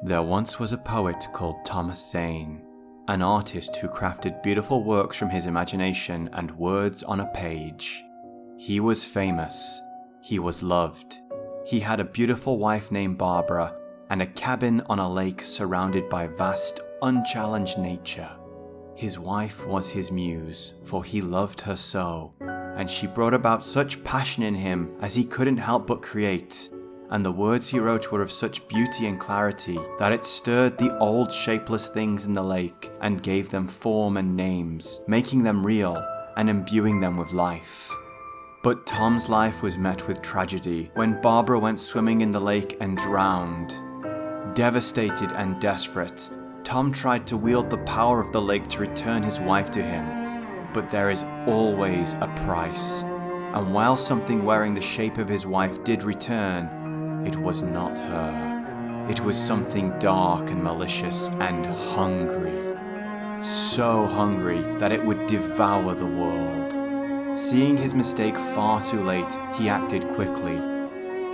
There once was a poet called Thomas Zane, an artist who crafted beautiful works from his imagination and words on a page. He was famous. He was loved. He had a beautiful wife named Barbara and a cabin on a lake surrounded by vast, unchallenged nature. His wife was his muse, for he loved her so, and she brought about such passion in him as he couldn't help but create. And the words he wrote were of such beauty and clarity that it stirred the old shapeless things in the lake and gave them form and names, making them real and imbuing them with life. But Tom's life was met with tragedy when Barbara went swimming in the lake and drowned. Devastated and desperate, Tom tried to wield the power of the lake to return his wife to him. But there is always a price, and while something wearing the shape of his wife did return, it was not her. It was something dark and malicious and hungry. So hungry that it would devour the world. Seeing his mistake far too late, he acted quickly.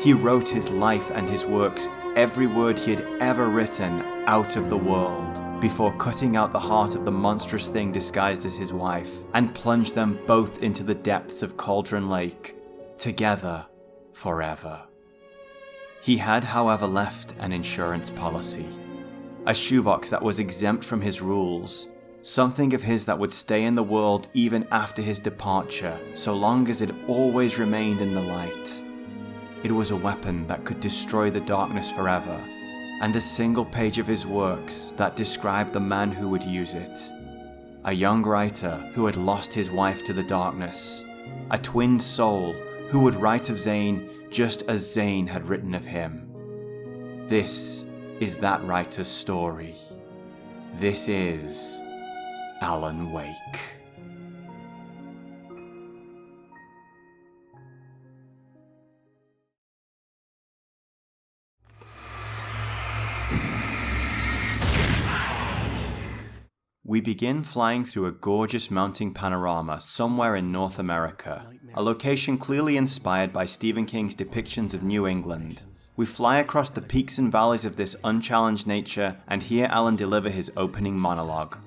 He wrote his life and his works, every word he had ever written, out of the world, before cutting out the heart of the monstrous thing disguised as his wife, and plunged them both into the depths of Cauldron Lake, together, forever. He had, however, left an insurance policy, a shoebox that was exempt from his rules, something of his that would stay in the world even after his departure, so long as it always remained in the light. It was a weapon that could destroy the darkness forever, and a single page of his works that described the man who would use it. A young writer who had lost his wife to the darkness, a twinned soul who would write of Zane just as Zane had written of him. This is that writer's story. This is Alan Wake. We begin flying through a gorgeous mountain panorama somewhere in North America, a location clearly inspired by Stephen King's depictions of New England. We fly across the peaks and valleys of this unchallenged nature and hear Alan deliver his opening monologue.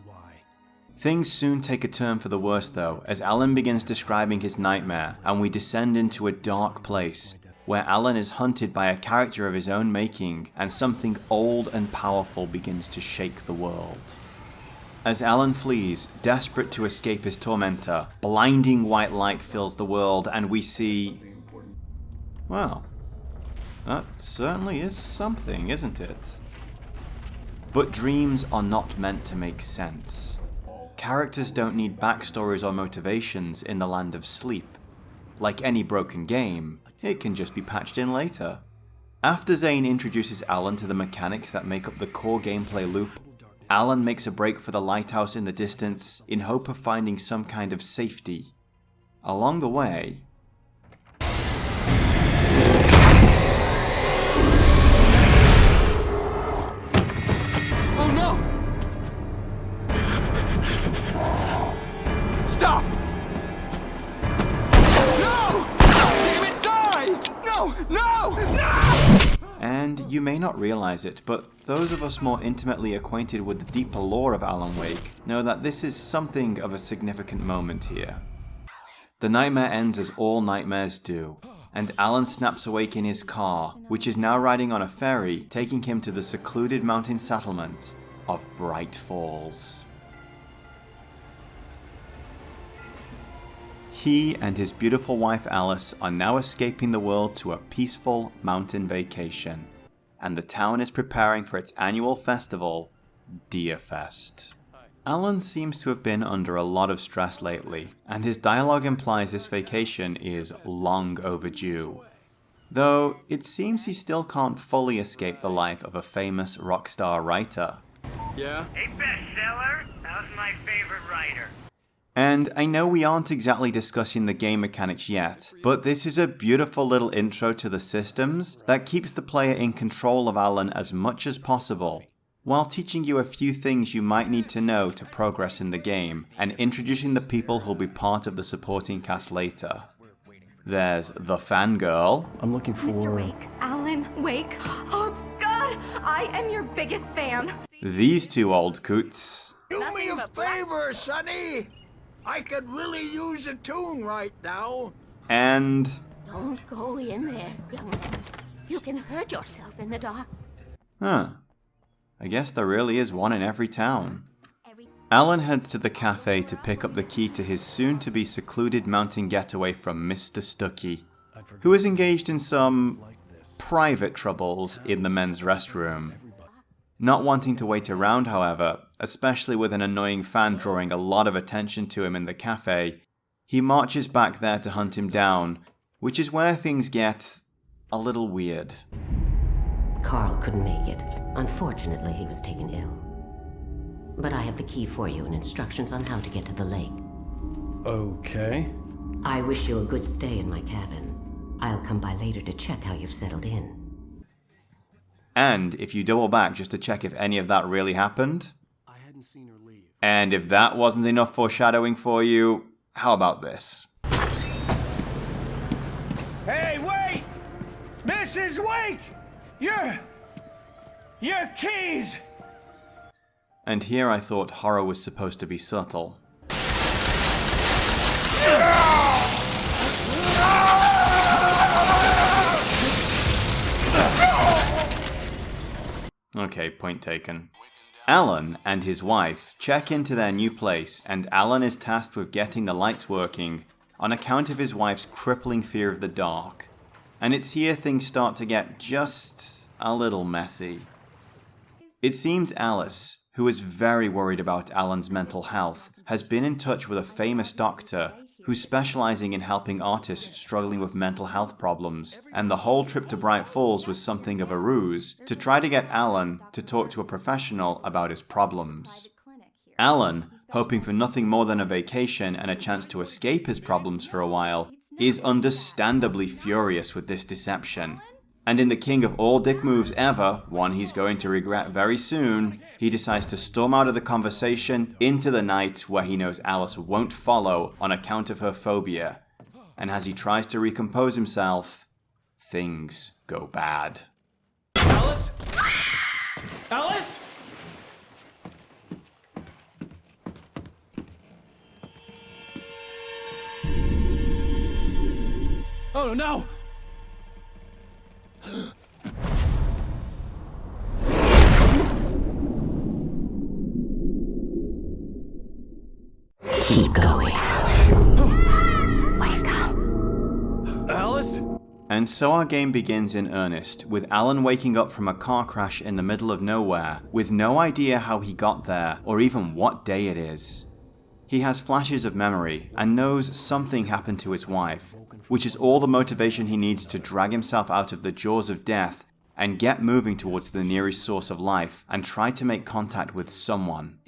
Things soon take a turn for the worse though, as Alan begins describing his nightmare and we descend into a dark place, where Alan is hunted by a character of his own making and something old and powerful begins to shake the world. As Alan flees, desperate to escape his tormentor, blinding white light fills the world and we see... well, that certainly is something, isn't it? But dreams are not meant to make sense. Characters don't need backstories or motivations in the land of sleep. Like any broken game, it can just be patched in later. After Zane introduces Alan to the mechanics that make up the core gameplay loop, Alan makes a break for the lighthouse in the distance in hope of finding some kind of safety. Along the way... oh no! Stop! No! Damn it, die! No! No! No! And you may not realize it, but those of us more intimately acquainted with the deeper lore of Alan Wake know that this is something of a significant moment here. The nightmare ends as all nightmares do, and Alan snaps awake in his car, which is now riding on a ferry taking him to the secluded mountain settlement of Bright Falls. He and his beautiful wife Alice are now escaping the world to a peaceful mountain vacation, and the town is preparing for its annual festival, Deerfest. Alan seems to have been under a lot of stress lately, and his dialogue implies this vacation is long overdue. Though it seems he still can't fully escape the life of a famous rock star writer. Yeah? Hey, bestseller, how's my favorite writer? And I know we aren't exactly discussing the game mechanics yet, but this is a beautiful little intro to the systems that keeps the player in control of Alan as much as possible, while teaching you a few things you might need to know to progress in the game, and introducing the people who'll be part of the supporting cast later. There's the fangirl. I'm looking for... Mr. Wake. Alan Wake. Oh, God! God, I am your biggest fan. These two old coots. Do me a favor, Sonny. I could really use a tune right now. And... Don't go in there, young man. You can hurt yourself in the dark. Huh. I guess there really is one in every town. Alan heads to the cafe to pick up the key to his soon-to-be secluded mountain getaway from Mr. Stucky, who is engaged in some private troubles in the men's restroom. Not wanting to wait around, however, especially with an annoying fan drawing a lot of attention to him in the cafe, he marches back there to hunt him down, which is where things get a little weird. Carl couldn't make it. Unfortunately, he was taken ill. But I have the key for you and instructions on how to get to the lake. Okay. I wish you a good stay in my cabin. I'll come by later to check how you've settled in. And if you double back just to check if any of that really happened, I hadn't seen her leave. and if that wasn't enough foreshadowing for you, how about this? Hey, wait! Mrs. Wake! Your keys! And here I thought horror was supposed to be subtle. Okay, point taken. Alan and his wife check into their new place, and Alan is tasked with getting the lights working on account of his wife's crippling fear of the dark. And it's here things start to get just a little messy. It seems Alice, who is very worried about Alan's mental health, has been in touch with a famous doctor who's specializing in helping artists struggling with mental health problems, and the whole trip to Bright Falls was something of a ruse to try to get Alan to talk to a professional about his problems. Alan, hoping for nothing more than a vacation and a chance to escape his problems for a while, is understandably furious with this deception. And in the king of all dick moves ever, one he's going to regret very soon, he decides to storm out of the conversation into the night where he knows Alice won't follow on account of her phobia. And as he tries to recompose himself, things go bad. Alice? Alice? Oh no! Keep going. Wake up. Alice? And so our game begins in earnest, with Alan waking up from a car crash in the middle of nowhere, with no idea how he got there, or even what day it is. He has flashes of memory, and knows something happened to his wife, which is all the motivation he needs to drag himself out of the jaws of death, and get moving towards the nearest source of life, and try to make contact with someone.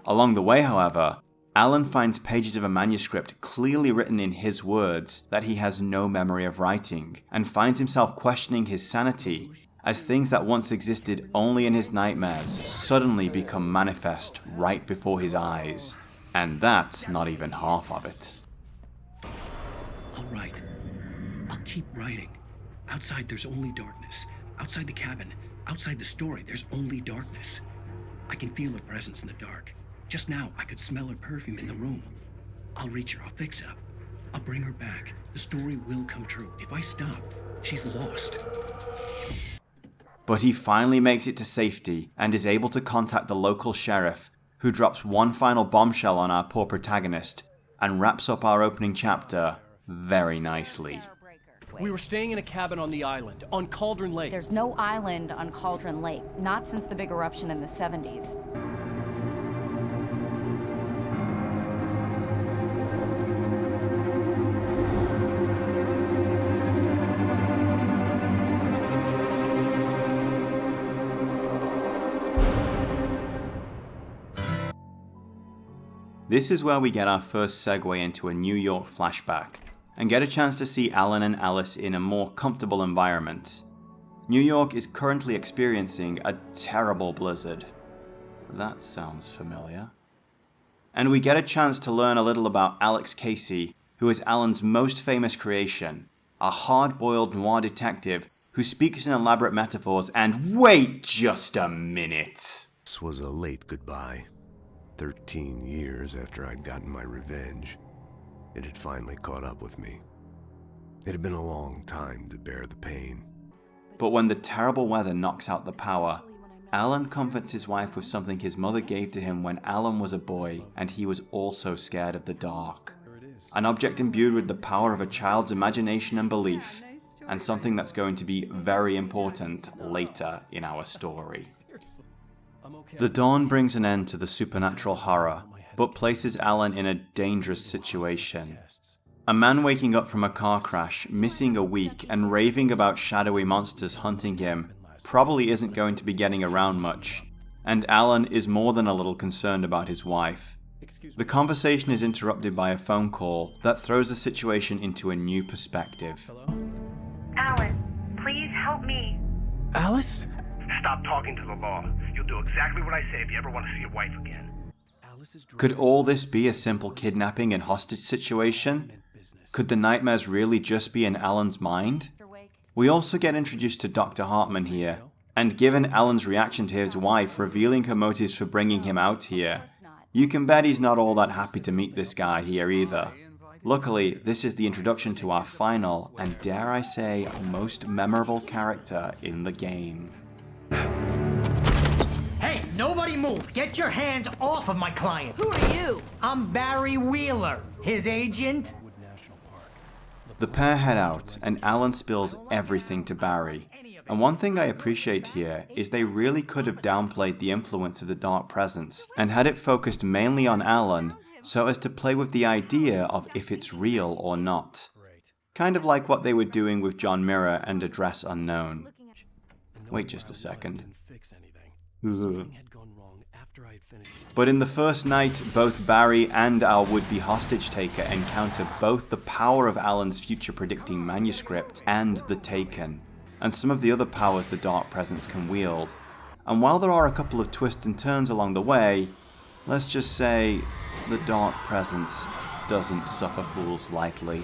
Along the way, however, Alan finds pages of a manuscript clearly written in his words that he has no memory of writing, and finds himself questioning his sanity as things that once existed only in his nightmares suddenly become manifest right before his eyes. And that's not even half of it. All right. I'll keep writing. Outside there's only darkness. Outside the cabin, outside the story, there's only darkness. I can feel her presence in the dark. Just now, I could smell her perfume in the room. I'll reach her, I'll fix it up. I'll bring her back. The story will come true. If I stop, she's lost. But he finally makes it to safety and is able to contact the local sheriff, who drops one final bombshell on our poor protagonist and wraps up our opening chapter very nicely. We were staying in a cabin on the island, on Cauldron Lake. There's no island on Cauldron Lake, not since the big eruption in the 70s. This is where we get our first segue into a New York flashback, and get a chance to see Alan and Alice in a more comfortable environment. New York is currently experiencing a terrible blizzard. That sounds familiar. And we get a chance to learn a little about Alex Casey, who is Alan's most famous creation, a hard-boiled noir detective who speaks in elaborate metaphors and wait just a minute. This was a late goodbye. 13 years after I'd gotten my revenge, it had finally caught up with me. It had been a long time to bear the pain. But when the terrible weather knocks out the power, Alan comforts his wife with something his mother gave to him when Alan was a boy and he was also scared of the dark. An object imbued with the power of a child's imagination and belief, and something that's going to be very important later in our story. The dawn brings an end to the supernatural horror, but places Alan in a dangerous situation. A man waking up from a car crash, missing a week, and raving about shadowy monsters hunting him probably isn't going to be getting around much, and Alan is more than a little concerned about his wife. The conversation is interrupted by a phone call that throws the situation into a new perspective. Alan, please help me. Alice? Stop talking to the law. You'll do exactly what I say if you ever want to see your wife again. Could all this be a simple kidnapping and hostage situation? Could the nightmares really just be in Alan's mind? We also get introduced to Dr. Hartman here, and given Alan's reaction to his wife revealing her motives for bringing him out here, you can bet he's not all that happy to meet this guy here either. Luckily, this is the introduction to our final, and dare I say, most memorable character in the game. Hey, nobody move! Get your hands off of my client! Who are you? I'm Barry Wheeler, his agent. The pair head out, and Alan spills everything to Barry. And one thing I appreciate here is they really could have downplayed the influence of the dark presence, and had it focused mainly on Alan, so as to play with the idea of if it's real or not. Kind of like what they were doing with John Mirror and Address Unknown. Wait just a second. But in the first night, both Barry and our would-be hostage taker encounter both the power of Alan's future-predicting manuscript and the Taken, and some of the other powers the Dark Presence can wield. And while there are a couple of twists and turns along the way, let's just say the Dark Presence doesn't suffer fools lightly.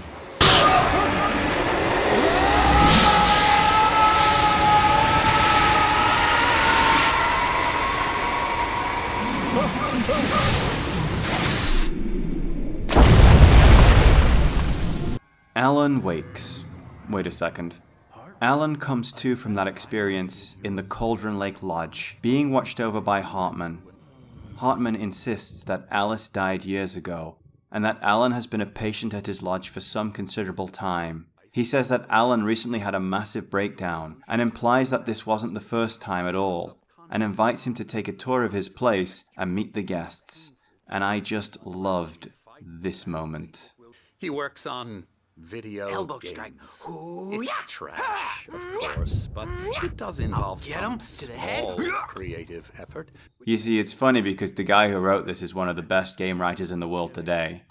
Alan wakes. Wait a second. Alan comes to from that experience in the Cauldron Lake Lodge, being watched over by Hartman. Hartman insists that Alice died years ago, and that Alan has been a patient at his lodge for some considerable time. He says that Alan recently had a massive breakdown, and implies that this wasn't the first time at all, and invites him to take a tour of his place and meet the guests. And I just loved this moment. He works on video Elbow games. strike. It's trash, of course, but it does involve some small creative effort. You see, it's funny because the guy who wrote this is one of the best game writers in the world today.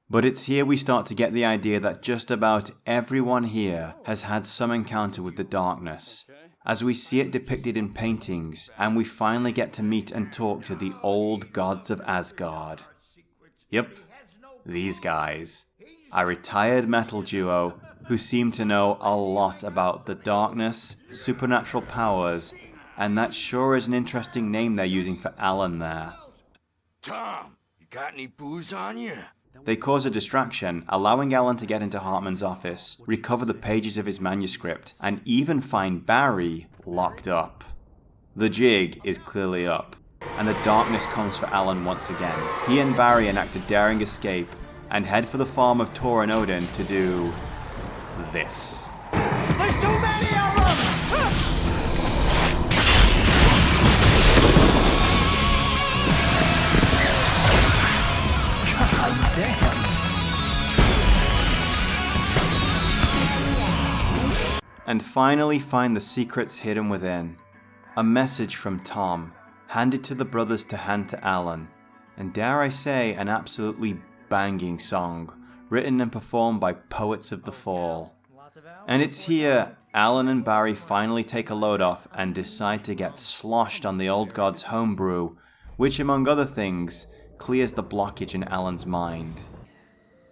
But it's here we start to get the idea that just about everyone here has had some encounter with the darkness, as we see it depicted in paintings, and we finally get to meet and talk to the old gods of Asgard. Yep, these guys. A retired metal duo who seem to know a lot about the darkness, supernatural powers, and that sure is an interesting name they're using for Alan there. Tom, you got any booze on you? They cause a distraction, allowing Alan to get into Hartman's office, recover the pages of his manuscript, and even find Barry locked up. The jig is clearly up, and the darkness comes for Alan once again. He and Barry enact a daring escape, and head for the farm of Thor and Odin to do this. There's too many of them! God damn. And finally find the secrets hidden within. A message from Tom, handed to the brothers to hand to Alan, and dare I say, an absolutely banging song, written and performed by Poets of the Fall. And it's here Alan and Barry finally take a load off and decide to get sloshed on the old god's homebrew, which among other things, clears the blockage in Alan's mind.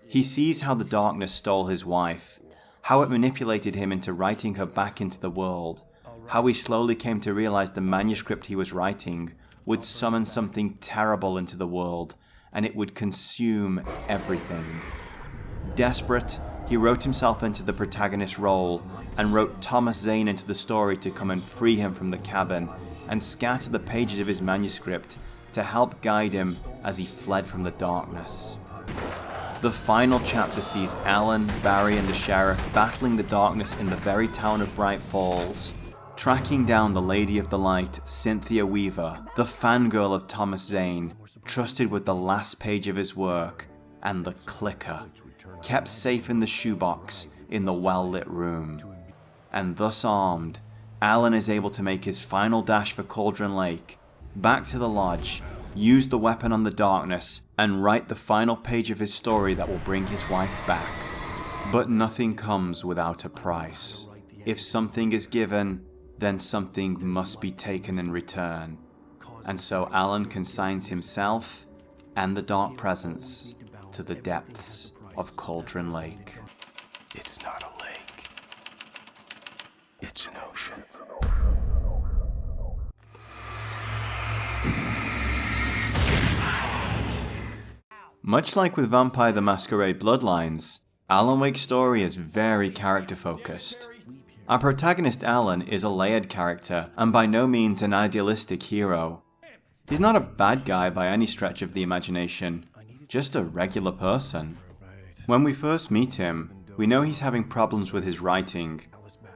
He sees how the darkness stole his wife, how it manipulated him into writing her back into the world, how he slowly came to realize the manuscript he was writing would summon something terrible into the world, and it would consume everything. Desperate, he wrote himself into the protagonist role, and wrote Thomas Zane into the story to come and free him from the cabin, and scatter the pages of his manuscript to help guide him as he fled from the darkness. The final chapter sees Alan, Barry, and the sheriff battling the darkness in the very town of Bright Falls, tracking down the Lady of the Light, Cynthia Weaver, the fangirl of Thomas Zane, trusted with the last page of his work, and the clicker, kept safe in the shoebox in the well-lit room. And thus armed, Alan is able to make his final dash for Cauldron Lake, back to the lodge, use the weapon on the darkness, and write the final page of his story that will bring his wife back. But nothing comes without a price. If something is given, then something must be taken in return. And so Alan consigns himself and the dark presence to the depths of Cauldron Lake. It's not a lake. It's an ocean. Much like with Vampire the Masquerade Bloodlines, Alan Wake's story is very character-focused. Our protagonist Alan is a layered character and by no means an idealistic hero. He's not a bad guy by any stretch of the imagination, just a regular person. When we first meet him, we know he's having problems with his writing,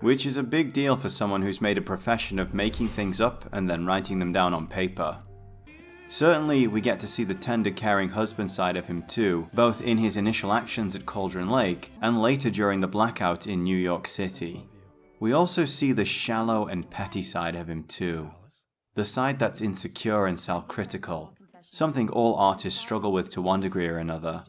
which is a big deal for someone who's made a profession of making things up and then writing them down on paper. Certainly, we get to see the tender, caring husband side of him too, both in his initial actions at Cauldron Lake and later during the blackout in New York City. We also see the shallow and petty side of him too. The side that's insecure and self-critical, something all artists struggle with to one degree or another.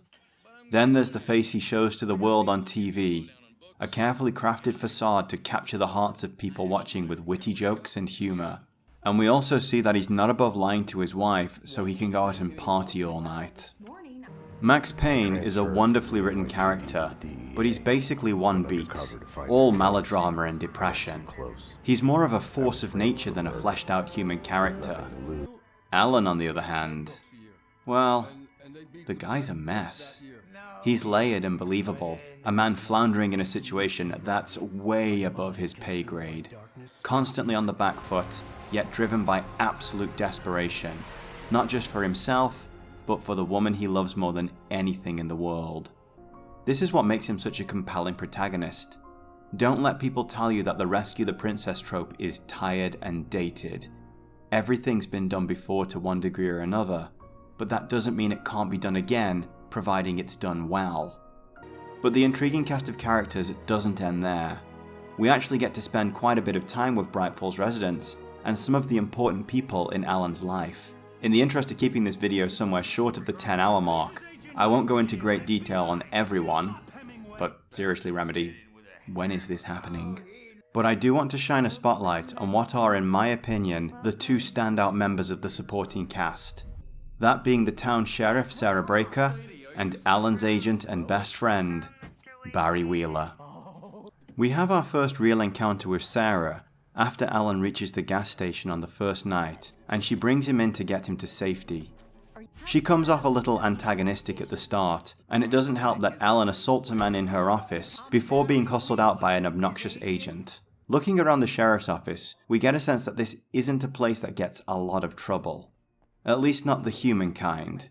Then there's the face he shows to the world on TV, a carefully crafted facade to capture the hearts of people watching with witty jokes and humour. And we also see that he's not above lying to his wife so he can go out and party all night. Max Payne is a wonderfully written character, but he's basically one beat, all melodrama and depression. He's more of a force of nature than a fleshed out human character. Alan, on the other hand, well, the guy's a mess. He's layered and believable, a man floundering in a situation that's way above his pay grade, constantly on the back foot, yet driven by absolute desperation, not just for himself, but for the woman he loves more than anything in the world. This is what makes him such a compelling protagonist. Don't let people tell you that the rescue the princess trope is tired and dated. Everything's been done before to one degree or another, but that doesn't mean it can't be done again, providing it's done well. But the intriguing cast of characters doesn't end there. We actually get to spend quite a bit of time with Bright Falls residents and some of the important people in Alan's life. In the interest of keeping this video somewhere short of the 10-hour mark, I won't go into great detail on everyone, but seriously Remedy, when is this happening? But I do want to shine a spotlight on what are, in my opinion, the two standout members of the supporting cast. That being the town sheriff, Sarah Breaker, and Alan's agent and best friend, Barry Wheeler. We have our first real encounter with Sarah after Alan reaches the gas station on the first night, and she brings him in to get him to safety. She comes off a little antagonistic at the start, and it doesn't help that Alan assaults a man in her office before being hustled out by an obnoxious agent. Looking around the sheriff's office, we get a sense that this isn't a place that gets a lot of trouble. At least not the human kind.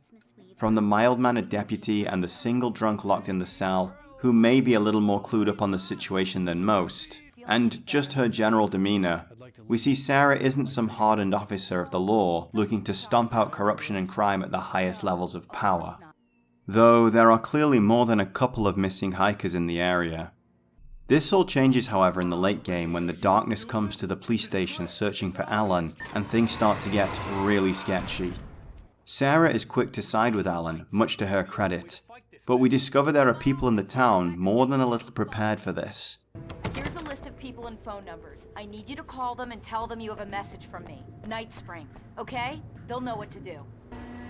From the mild-mannered deputy and the single drunk locked in the cell, who may be a little more clued up on the situation than most, and just her general demeanour, we see Sarah isn't some hardened officer of the law looking to stomp out corruption and crime at the highest levels of power. Though there are clearly more than a couple of missing hikers in the area. This all changes, however, in the late game when the darkness comes to the police station searching for Alan and things start to get really sketchy. Sarah is quick to side with Alan, much to her credit, but we discover there are people in the town more than a little prepared for this. Here's a list of people and phone numbers. I need you to call them and tell them you have a message from me. Night Springs, okay? They'll know what to do.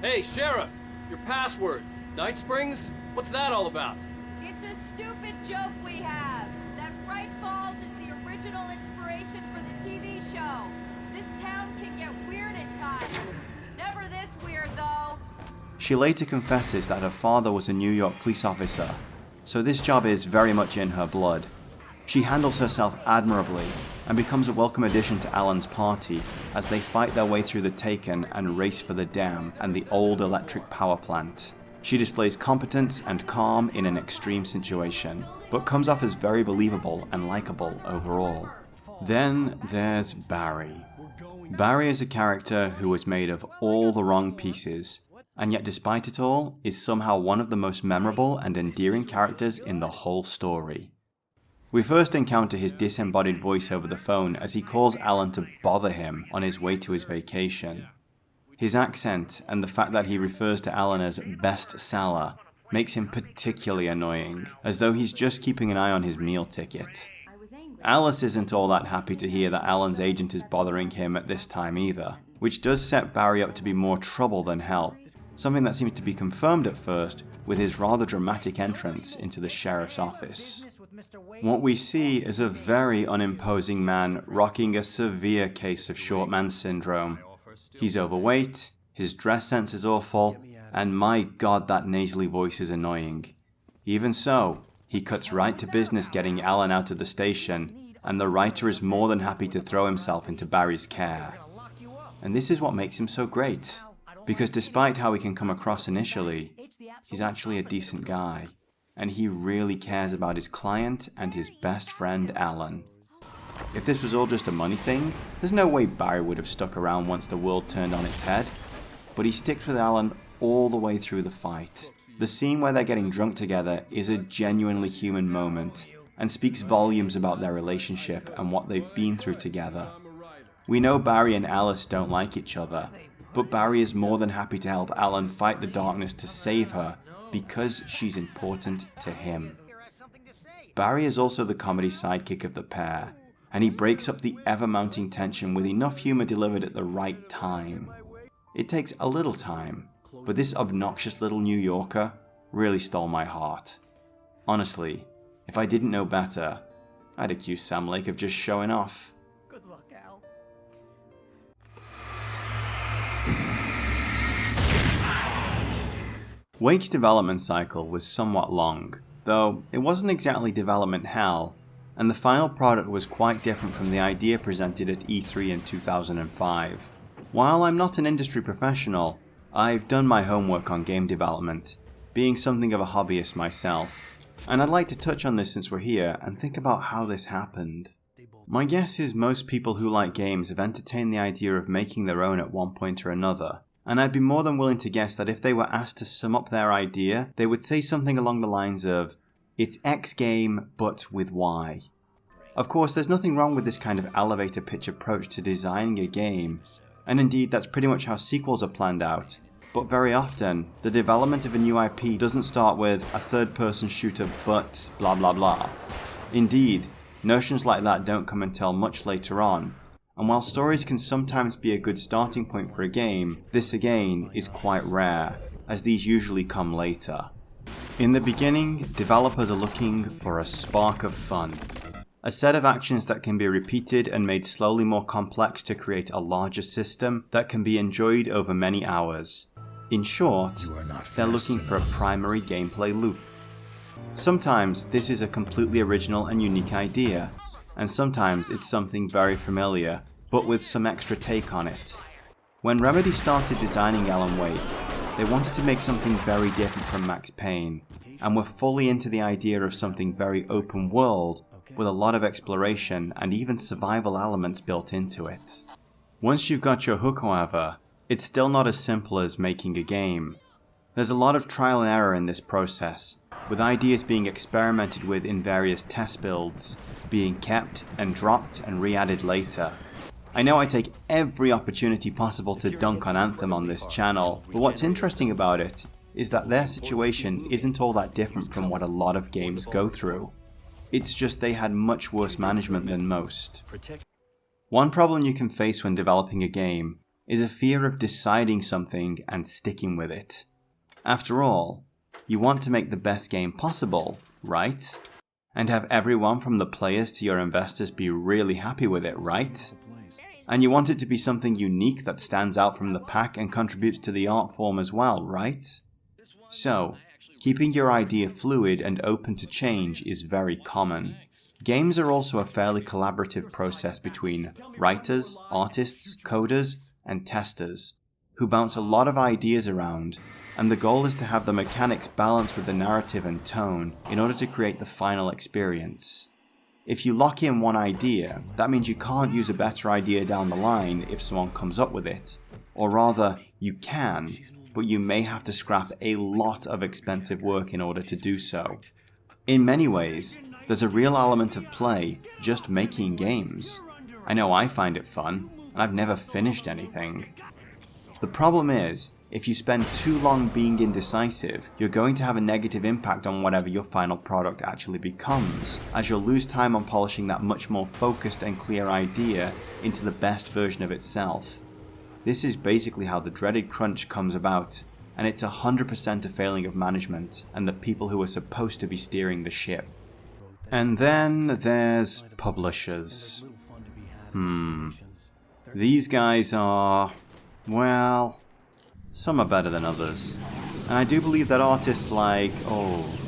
Hey, Sheriff! Your password. Night Springs? What's that all about? It's a stupid joke we have. She later confesses that her father was a New York police officer, so this job is very much in her blood. She handles herself admirably and becomes a welcome addition to Alan's party as they fight their way through the Taken and race for the dam and the old electric power plant. She displays competence and calm in an extreme situation, but comes off as very believable and likable overall. Then there's Barry. Barry is a character who was made of all the wrong pieces, and yet despite it all, is somehow one of the most memorable and endearing characters in the whole story. We first encounter his disembodied voice over the phone as he calls Alan to bother him on his way to his vacation. His accent and the fact that he refers to Alan as best seller makes him particularly annoying, as though he's just keeping an eye on his meal ticket. Alice isn't all that happy to hear that Alan's agent is bothering him at this time either, which does set Barry up to be more trouble than help, something that seems to be confirmed at first with his rather dramatic entrance into the sheriff's office. What we see is a very unimposing man rocking a severe case of short man syndrome. He's overweight, his dress sense is awful, and my god, that nasally voice is annoying. Even so, he cuts right to business getting Alan out of the station, and the writer is more than happy to throw himself into Barry's care. And this is what makes him so great, because despite how he can come across initially, he's actually a decent guy, and he really cares about his client and his best friend Alan. If this was all just a money thing, there's no way Barry would have stuck around once the world turned on its head, but he sticks with Alan all the way through the fight. The scene where they're getting drunk together is a genuinely human moment, and speaks volumes about their relationship and what they've been through together. We know Barry and Alice don't like each other, but Barry is more than happy to help Alan fight the darkness to save her because she's important to him. Barry is also the comedy sidekick of the pair, and he breaks up the ever-mounting tension with enough humor delivered at the right time. It takes a little time, but this obnoxious little New Yorker really stole my heart. Honestly, if I didn't know better, I'd accuse Sam Lake of just showing off. Good luck, Al. Wake's development cycle was somewhat long, though it wasn't exactly development hell, and the final product was quite different from the idea presented at E3 in 2005. While I'm not an industry professional, I've done my homework on game development, being something of a hobbyist myself, and I'd like to touch on this since we're here and think about how this happened. My guess is most people who like games have entertained the idea of making their own at one point or another, and I'd be more than willing to guess that if they were asked to sum up their idea, they would say something along the lines of, "It's X game, but with Y." Of course, there's nothing wrong with this kind of elevator pitch approach to designing a game, and indeed that's pretty much how sequels are planned out. But very often, the development of a new IP doesn't start with a third-person shooter but blah blah blah. Indeed, notions like that don't come until much later on, and while stories can sometimes be a good starting point for a game, this again is quite rare, as these usually come later. In the beginning, developers are looking for a spark of fun. A set of actions that can be repeated and made slowly more complex to create a larger system that can be enjoyed over many hours. In short, they're looking for a primary gameplay loop. Sometimes this is a completely original and unique idea, and sometimes it's something very familiar, but with some extra take on it. When Remedy started designing Alan Wake, they wanted to make something very different from Max Payne, and were fully into the idea of something very open world, with a lot of exploration and even survival elements built into it. Once you've got your hook, however, it's still not as simple as making a game. There's a lot of trial and error in this process, with ideas being experimented with in various test builds, being kept and dropped and re-added later. I know I take every opportunity possible to dunk on Anthem on this channel, but what's interesting about it is that their situation isn't all that different from what a lot of games go through. It's just they had much worse management than most. One problem you can face when developing a game is a fear of deciding something and sticking with it. After all, you want to make the best game possible, right? And have everyone from the players to your investors be really happy with it, right? And you want it to be something unique that stands out from the pack and contributes to the art form as well, right? So, keeping your idea fluid and open to change is very common. Games are also a fairly collaborative process between writers, artists, coders, and testers, who bounce a lot of ideas around, and the goal is to have the mechanics balance with the narrative and tone in order to create the final experience. If you lock in one idea, that means you can't use a better idea down the line if someone comes up with it. Or rather, you can, but you may have to scrap a lot of expensive work in order to do so. In many ways, there's a real element of play just making games. I know I find it fun, and I've never finished anything. The problem is, if you spend too long being indecisive, you're going to have a negative impact on whatever your final product actually becomes, as you'll lose time on polishing that much more focused and clear idea into the best version of itself. This is basically how the dreaded crunch comes about, and it's 100% a failing of management and the people who are supposed to be steering the ship. And then there's publishers. These guys are, well, some are better than others. And I do believe that artists like,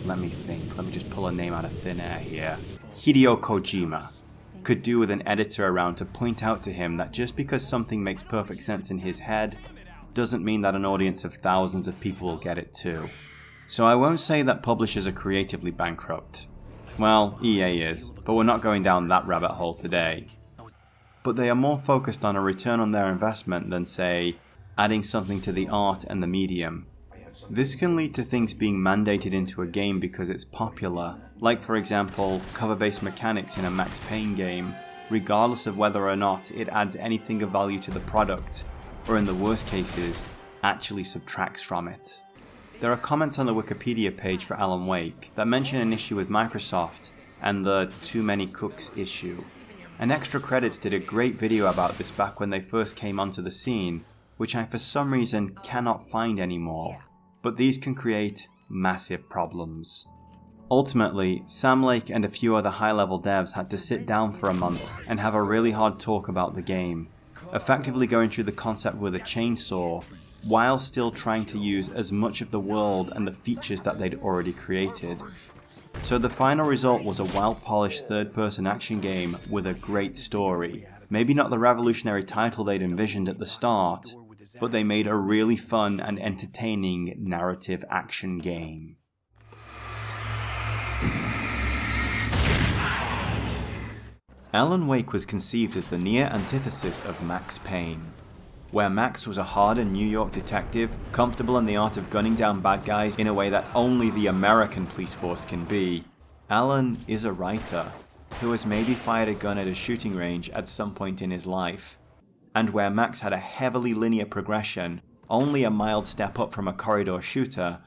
let me just pull a name out of thin air here. Hideo Kojima could do with an editor around to point out to him that just because something makes perfect sense in his head doesn't mean that an audience of thousands of people will get it too. So I won't say that publishers are creatively bankrupt. Well, EA is, but we're not going down that rabbit hole today. But they are more focused on a return on their investment than, say, adding something to the art and the medium. This can lead to things being mandated into a game because it's popular, like for example, cover-based mechanics in a Max Payne game, regardless of whether or not it adds anything of value to the product, or in the worst cases, actually subtracts from it. There are comments on the Wikipedia page for Alan Wake that mention an issue with Microsoft and the too many cooks issue. And Extra Credits did a great video about this back when they first came onto the scene, which I for some reason cannot find anymore. But these can create massive problems. Ultimately, Sam Lake and a few other high-level devs had to sit down for a month and have a really hard talk about the game, effectively going through the concept with a chainsaw, while still trying to use as much of the world and the features that they'd already created. So the final result was a well-polished third-person action game with a great story. Maybe not the revolutionary title they'd envisioned at the start, but they made a really fun and entertaining narrative action game. Alan Wake was conceived as the near antithesis of Max Payne. Where Max was a hardened New York detective, comfortable in the art of gunning down bad guys in a way that only the American police force can be, Alan is a writer who has maybe fired a gun at a shooting range at some point in his life. And where Max had a heavily linear progression, only a mild step up from a corridor shooter,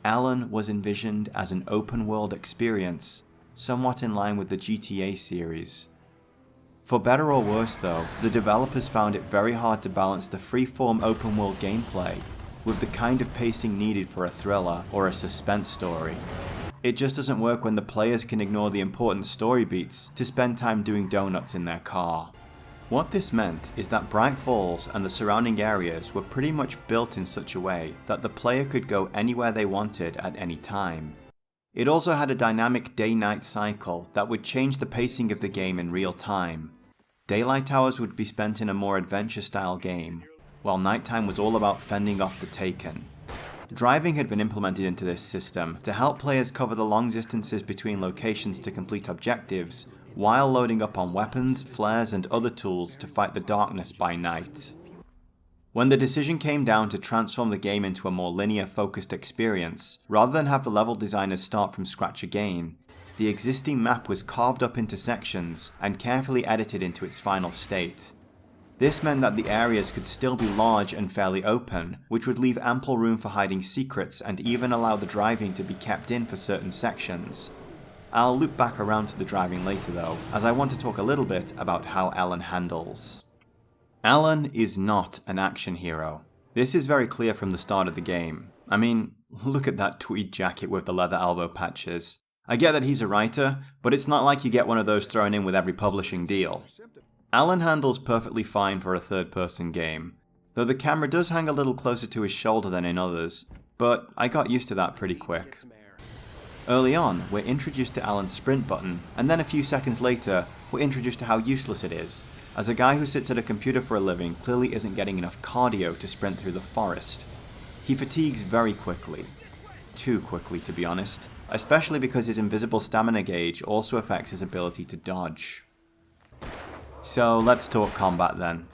Alan was envisioned as an open-world experience, somewhat in line with the GTA series. For better or worse though, the developers found it very hard to balance the free-form open-world gameplay with the kind of pacing needed for a thriller or a suspense story. It just doesn't work when the players can ignore the important story beats to spend time doing donuts in their car. What this meant is that Bright Falls and the surrounding areas were pretty much built in such a way that the player could go anywhere they wanted at any time. It also had a dynamic day-night cycle that would change the pacing of the game in real time. Daylight hours would be spent in a more adventure-style game, while nighttime was all about fending off the Taken. Driving had been implemented into this system to help players cover the long distances between locations to complete objectives, while loading up on weapons, flares, and other tools to fight the darkness by night. When the decision came down to transform the game into a more linear-focused experience, rather than have the level designers start from scratch again, the existing map was carved up into sections and carefully edited into its final state. This meant that the areas could still be large and fairly open, which would leave ample room for hiding secrets and even allow the driving to be kept in for certain sections. I'll loop back around to the driving later though, as I want to talk a little bit about how Alan handles. Alan is not an action hero. This is very clear from the start of the game. I mean, look at that tweed jacket with the leather elbow patches. I get that he's a writer, but it's not like you get one of those thrown in with every publishing deal. Alan handles perfectly fine for a third-person game, though the camera does hang a little closer to his shoulder than in others, but I got used to that pretty quick. Early on, we're introduced to Alan's sprint button, and then a few seconds later, we're introduced to how useless it is, as a guy who sits at a computer for a living clearly isn't getting enough cardio to sprint through the forest. He fatigues very quickly. Too quickly, to be honest, especially because his invisible stamina gauge also affects his ability to dodge. So let's talk combat then.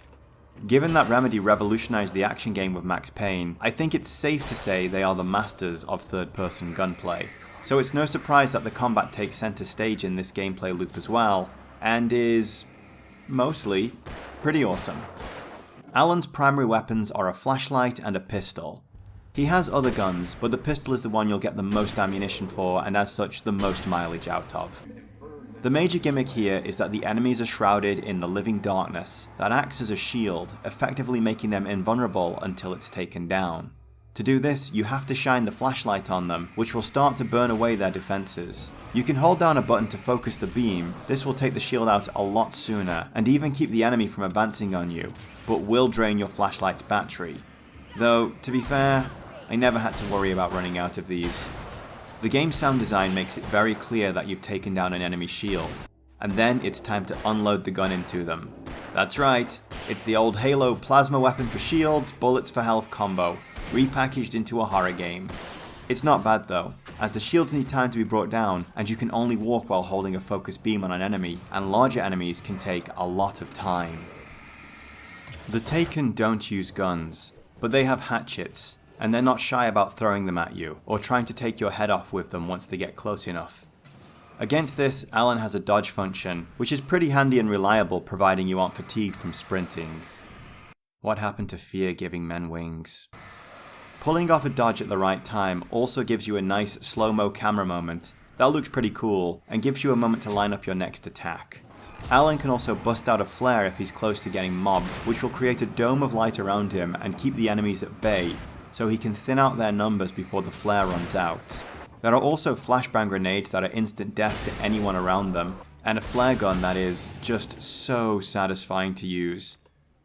Given that Remedy revolutionized the action game with Max Payne, I think it's safe to say they are the masters of third-person gunplay. So it's no surprise that the combat takes center stage in this gameplay loop as well, and is, mostly, pretty awesome. Alan's primary weapons are a flashlight and a pistol. He has other guns, but the pistol is the one you'll get the most ammunition for, and as such the most mileage out of. The major gimmick here is that the enemies are shrouded in the living darkness that acts as a shield, effectively making them invulnerable until it's taken down. To do this, you have to shine the flashlight on them, which will start to burn away their defenses. You can hold down a button to focus the beam. This will take the shield out a lot sooner, and even keep the enemy from advancing on you, but will drain your flashlight's battery. Though, to be fair, I never had to worry about running out of these. The game's sound design makes it very clear that you've taken down an enemy shield, and then it's time to unload the gun into them. That's right, it's the old Halo plasma weapon for shields, bullets for health combo, repackaged into a horror game. It's not bad though, as the shields need time to be brought down, and you can only walk while holding a focus beam on an enemy, and larger enemies can take a lot of time. The Taken don't use guns, but they have hatchets, and they're not shy about throwing them at you, or trying to take your head off with them once they get close enough. Against this, Alan has a dodge function, which is pretty handy and reliable providing you aren't fatigued from sprinting. What happened to fear giving men wings? Pulling off a dodge at the right time also gives you a nice slow-mo camera moment that looks pretty cool and gives you a moment to line up your next attack. Alan can also bust out a flare if he's close to getting mobbed, which will create a dome of light around him and keep the enemies at bay, so he can thin out their numbers before the flare runs out. There are also flashbang grenades that are instant death to anyone around them, and a flare gun that is just so satisfying to use.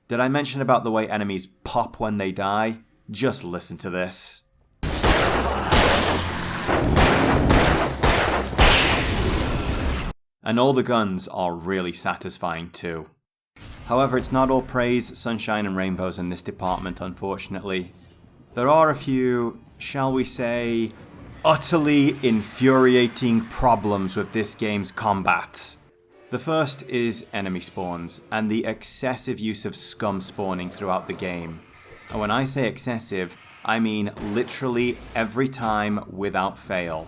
Did I mention about the way enemies pop when they die? Just listen to this. And all the guns are really satisfying too. However, it's not all praise, sunshine and rainbows in this department, unfortunately. There are a few, shall we say, utterly infuriating problems with this game's combat. The first is enemy spawns, and the excessive use of scum spawning throughout the game. And when I say excessive, I mean literally every time without fail.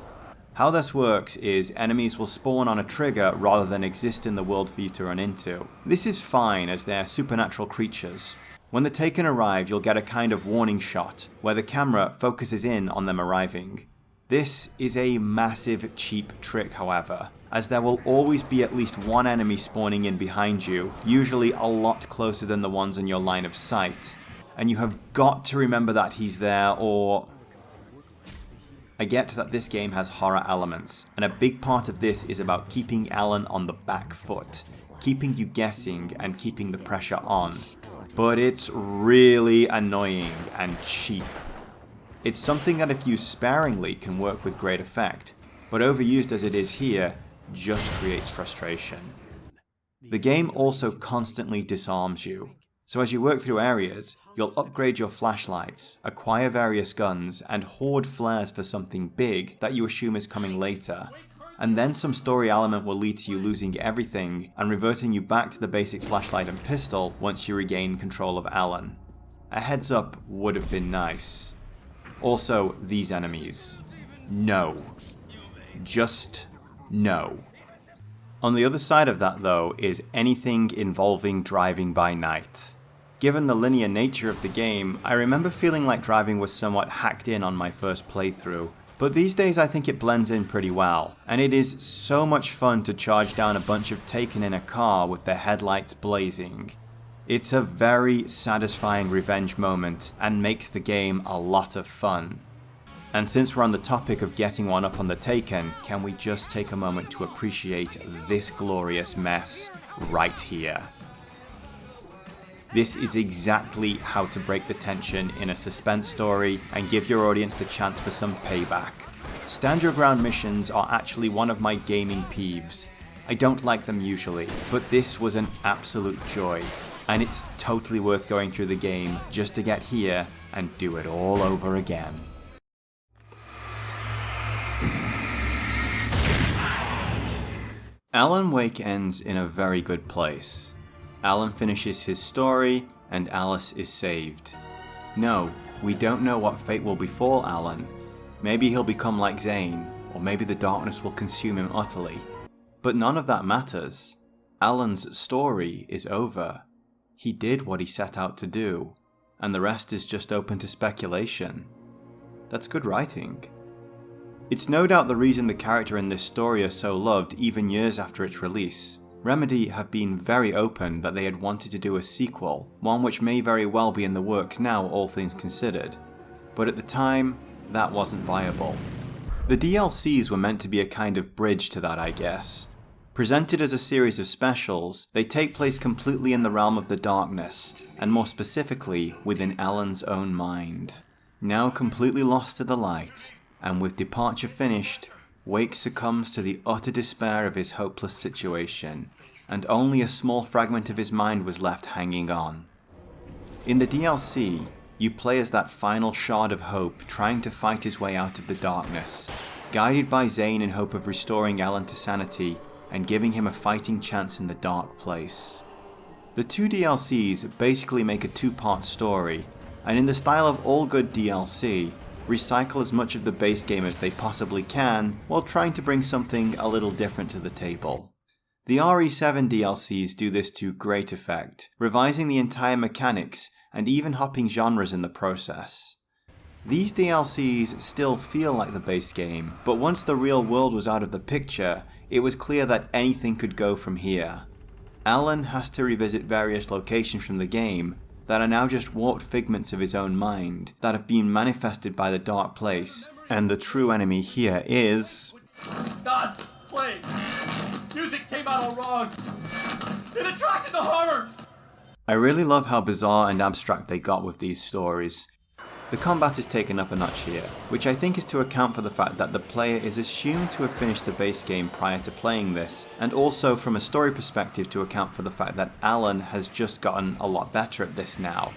How this works is enemies will spawn on a trigger rather than exist in the world for you to run into. This is fine as they're supernatural creatures. When the Taken arrive, you'll get a kind of warning shot where the camera focuses in on them arriving. This is a massive cheap trick, however, as there will always be at least one enemy spawning in behind you, usually a lot closer than the ones in your line of sight. And you have got to remember that he's there, or... I get that this game has horror elements, and a big part of this is about keeping Alan on the back foot, keeping you guessing and keeping the pressure on. But it's really annoying and cheap. It's something that if used sparingly can work with great effect, but overused as it is here, just creates frustration. The game also constantly disarms you. So as you work through areas, you'll upgrade your flashlights, acquire various guns, and hoard flares for something big that you assume is coming later. And then some story element will lead to you losing everything and reverting you back to the basic flashlight and pistol once you regain control of Alan. A heads up would have been nice. Also, these enemies. No. Just no. On the other side of that though is anything involving driving by night. Given the linear nature of the game, I remember feeling like driving was somewhat hacked in on my first playthrough, but these days I think it blends in pretty well, and it is so much fun to charge down a bunch of Taken in a car with their headlights blazing. It's a very satisfying revenge moment and makes the game a lot of fun. And since we're on the topic of getting one up on the Taken, can we just take a moment to appreciate this glorious mess right here? This is exactly how to break the tension in a suspense story and give your audience the chance for some payback. Stand your ground missions are actually one of my gaming peeves. I don't like them usually, but this was an absolute joy, and it's totally worth going through the game just to get here and do it all over again. Alan Wake ends in a very good place. Alan finishes his story, and Alice is saved. No, we don't know what fate will befall Alan. Maybe he'll become like Zane, or maybe the darkness will consume him utterly. But none of that matters. Alan's story is over. He did what he set out to do, and the rest is just open to speculation. That's good writing. It's no doubt the reason the character in this story is so loved even years after its release. Remedy have been very open that they had wanted to do a sequel, one which may very well be in the works now, all things considered. But at the time, that wasn't viable. The DLCs were meant to be a kind of bridge to that, I guess. Presented as a series of specials, they take place completely in the realm of the darkness, and more specifically, within Alan's own mind. Now completely lost to the light, and with departure finished, Wake succumbs to the utter despair of his hopeless situation, and only a small fragment of his mind was left hanging on. In the DLC, you play as that final shard of hope trying to fight his way out of the darkness, guided by Zane in hope of restoring Alan to sanity and giving him a fighting chance in the dark place. The two DLCs basically make a two-part story, and in the style of all good DLC, recycle as much of the base game as they possibly can while trying to bring something a little different to the table. The RE7 DLCs do this to great effect, revising the entire mechanics and even hopping genres in the process. These DLCs still feel like the base game, but once the real world was out of the picture, it was clear that anything could go from here. Alan has to revisit various locations from the game that are now just warped figments of his own mind that have been manifested by the dark place, and the true enemy here is... God's play! Music came out all wrong! It attracted the horrors! I really love how bizarre and abstract they got with these stories. The combat is taken up a notch here, which I think is to account for the fact that the player is assumed to have finished the base game prior to playing this, and also from a story perspective to account for the fact that Alan has just gotten a lot better at this now.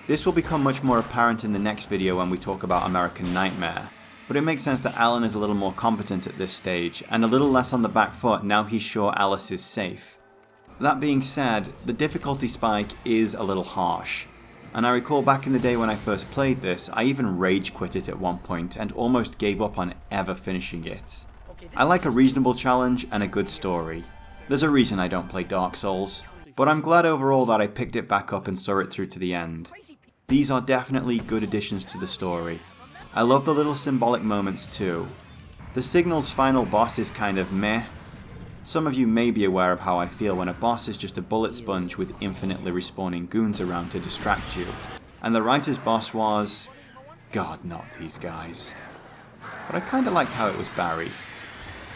This will become much more apparent in the next video when we talk about American Nightmare, but it makes sense that Alan is a little more competent at this stage, and a little less on the back foot now he's sure Alice is safe. That being said, the difficulty spike is a little harsh. And I recall back in the day when I first played this, I even rage quit it at one point and almost gave up on ever finishing it. I like a reasonable challenge and a good story. There's a reason I don't play Dark Souls, but I'm glad overall that I picked it back up and saw it through to the end. These are definitely good additions to the story. I love the little symbolic moments too. The Signal's final boss is kind of meh. Some of you may be aware of how I feel when a boss is just a bullet sponge with infinitely respawning goons around to distract you. And the writer's boss was... God, not these guys. But I kinda liked how it was Barry.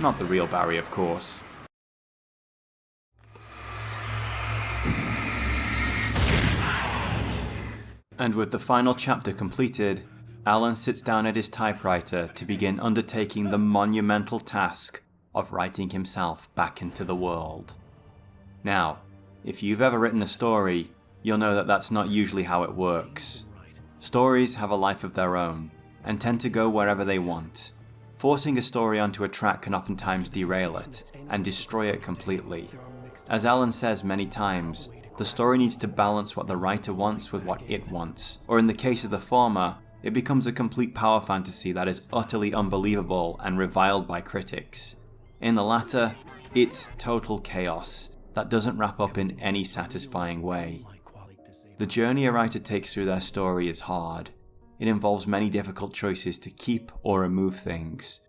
Not the real Barry, of course. And with the final chapter completed, Alan sits down at his typewriter to begin undertaking the monumental task of writing himself back into the world. Now, if you've ever written a story, you'll know that that's not usually how it works. Stories have a life of their own, and tend to go wherever they want. Forcing a story onto a track can oftentimes derail it, and destroy it completely. As Alan says many times, the story needs to balance what the writer wants with what it wants, or in the case of the former, it becomes a complete power fantasy that is utterly unbelievable and reviled by critics. In the latter, it's total chaos that doesn't wrap up in any satisfying way. The journey a writer takes through their story is hard. It involves many difficult choices to keep or remove things.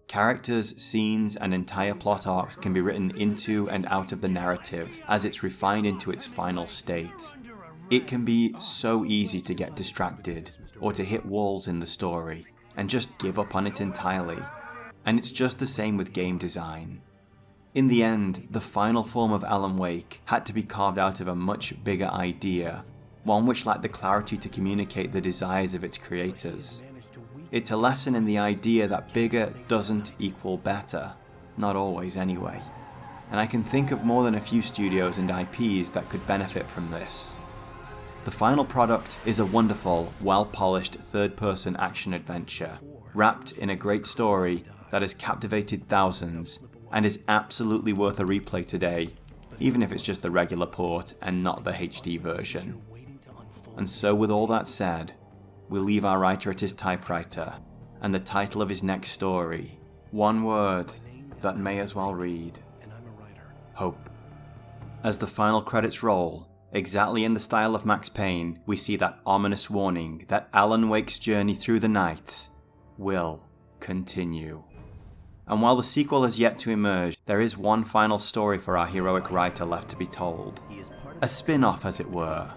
Characters, scenes, and entire plot arcs can be written into and out of the narrative as it's refined into its final state. It can be so easy to get distracted or to hit walls in the story and just give up on it entirely. And it's just the same with game design. In the end, the final form of Alan Wake had to be carved out of a much bigger idea, one which lacked the clarity to communicate the desires of its creators. It's a lesson in the idea that bigger doesn't equal better, not always anyway. And I can think of more than a few studios and IPs that could benefit from this. The final product is a wonderful, well-polished third-person action-adventure, wrapped in a great story that has captivated thousands, and is absolutely worth a replay today, even if it's just the regular port and not the HD version. And so with all that said, we'll leave our writer at his typewriter, and the title of his next story, one word that may as well read: hope. As the final credits roll, exactly in the style of Max Payne, we see that ominous warning that Alan Wake's journey through the night will continue. And while the sequel has yet to emerge, there is one final story for our heroic writer left to be told. A spin-off, as it were.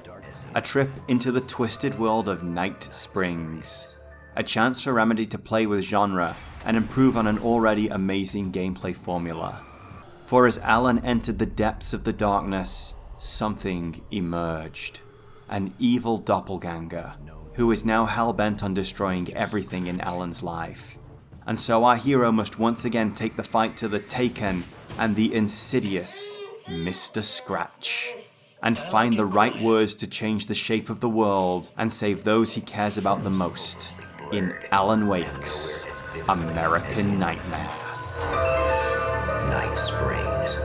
A trip into the twisted world of Night Springs. A chance for Remedy to play with genre and improve on an already amazing gameplay formula. For as Alan entered the depths of the darkness, something emerged. An evil doppelganger, who is now hell-bent on destroying everything in Alan's life. And so our hero must once again take the fight to the Taken and the insidious Mr. Scratch, and find the right words to change the shape of the world and save those he cares about the most in Alan Wake's American Nightmare. Night Springs.